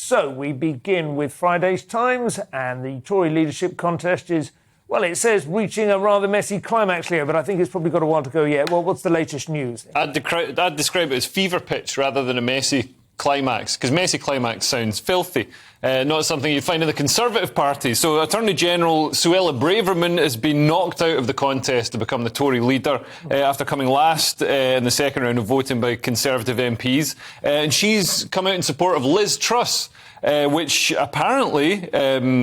So we begin with Friday's Times, and the Tory leadership contest is, well, it says reaching a rather messy climax here, but I think it's probably got a while to go yet. Well, what's the latest news? I'd describe it as fever pitch rather than a messy climax, because messy climax sounds filthy. Not something you find in the Conservative Party. So Attorney General Suella Braverman has been knocked out of the contest to become the Tory leader after coming last in the second round of voting by Conservative MPs. And she's come out in support of Liz Truss, which apparently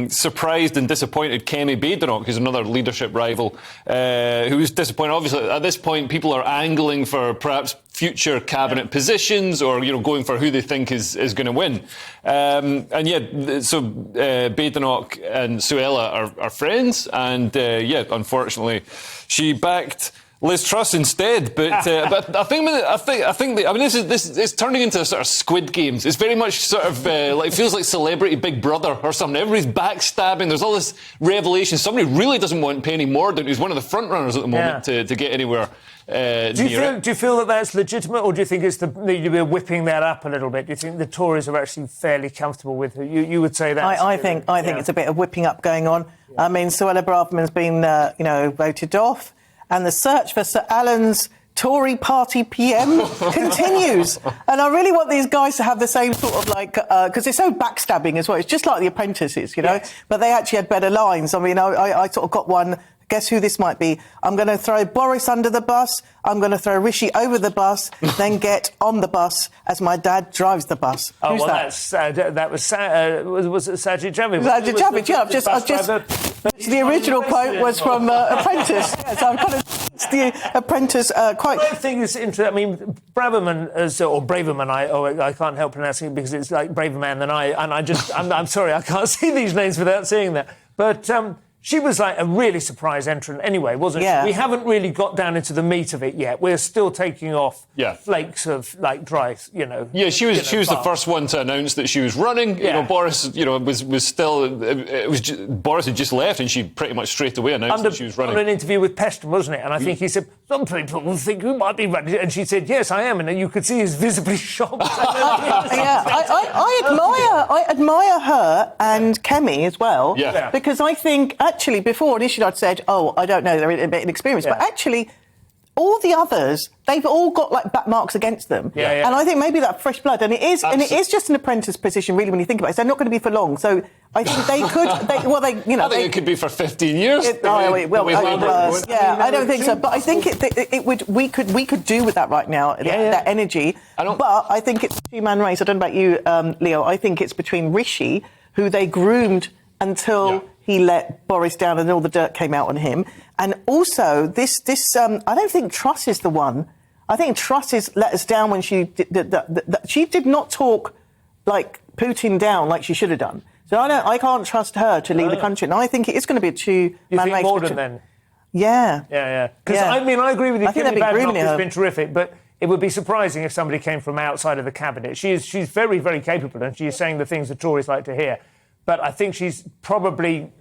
surprised and disappointed Kemi Badenoch, who's another leadership rival, who was disappointed. Obviously, at this point, people are angling for perhaps future cabinet positions, or going for who they think is going to win. So Badenoch and Suella are friends, and unfortunately, she backed Liz Truss instead, but I think this is turning into a sort of Squid Games. It's very much sort of like, feels like Celebrity Big Brother or something. Everybody's backstabbing. There's all this revelation. Somebody really doesn't want Penny Mordaunt, who's one of the front runners at the moment, to get anywhere. Do you feel that that's legitimate, or do you think it's you're whipping that up a little bit? Do you think the Tories are actually fairly comfortable with it? You would say that? I think it's a bit of whipping up going on. Yeah. I mean, Suella Braverman's been voted off, and the search for Sir Alan's Tory party PM continues. And I really want these guys to have the same sort of because they're so backstabbing as well. It's just like The Apprentices, Yes. But they actually had better lines. I mean, I sort of got one. Guess who this might be? I'm going to throw Boris under the bus. I'm going to throw Rishi over the bus, then get on the bus as my dad drives the bus. Who's that? That was Sajid Javid. Sajid Javid, yeah. The original quote was from Apprentice. Yes, I'm kind of the Apprentice quote. The thing is interesting. I mean, Braverman, I can't help pronouncing it because it's like Braver Man than I. And I'm sorry, I can't see these names without seeing that. But she was like a really surprise entrant anyway, wasn't she? We haven't really got down into the meat of it yet. We're still taking off flakes of dry, Yeah, she was the first one to announce that she was running. Yeah. Boris, was still. Boris had just left, and she pretty much straight away announced that she was running. On an interview with Peston, wasn't it? And I think he said, some people will think you might be running. And she said, yes, I am. And then you could see he's visibly shocked. I admire her and Kemi as well. Yeah. Because I think, actually, before initially I'd said, I don't know, they're a bit inexperienced. But actually, all the others, they've all got back marks against them. And I think maybe that fresh blood, and it is just an apprentice position, really, when you think about it. So they're not going to be for long. So I think they could. I think it could be for 15 years. I don't think so. But I think it would. We could do with that right now. That energy. But I think it's a two-man race. I don't know about you, Leo. I think it's between Rishi, who they groomed until he let Boris down and all the dirt came out on him. And also, this I don't think Truss is the one. I think Truss let us down when she did not talk like Putin down like she should have done. So I can't trust her to lead the country. And I think it is going to be a two-man race. Mordaunt then? Yeah. Because I agree with you. Kemi Badenoch has been terrific, but it would be surprising if somebody came from outside of the cabinet. She's very, very capable, and she's saying the things the Tories like to hear. But I think she's probably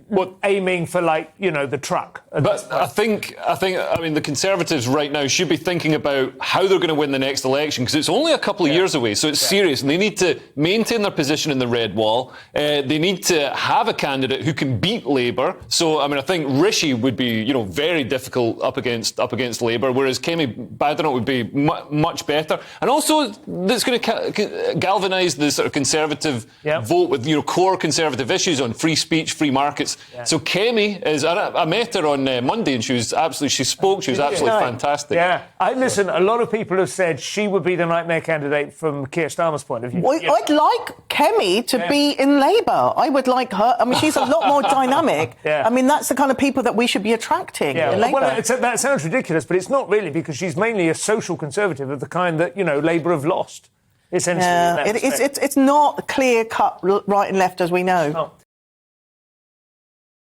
aiming for, the truck. But I think, the Conservatives right now should be thinking about how they're going to win the next election, because it's only a couple of years away, so it's serious, and they need to maintain their position in the red wall. They need to have a candidate who can beat Labour. So, I think Rishi would be, very difficult up against Labour, whereas Kemi Badenoch would be much better. And also, that's going to galvanise the sort of Conservative vote with, core Conservative issues on free speech, free markets. So Kemi I met her on Monday, and she was absolutely fantastic. Yeah. Listen, a lot of people have said she would be the nightmare candidate from Keir Starmer's point of view. Well, I'd like Kemi to be in Labour. I would like her. She's a lot more dynamic. That's the kind of people that we should be attracting in Labour. Well, that sounds ridiculous, but it's not really, because she's mainly a social conservative of the kind that, Labour have lost. Essentially, it's not clear cut right and left, as we know.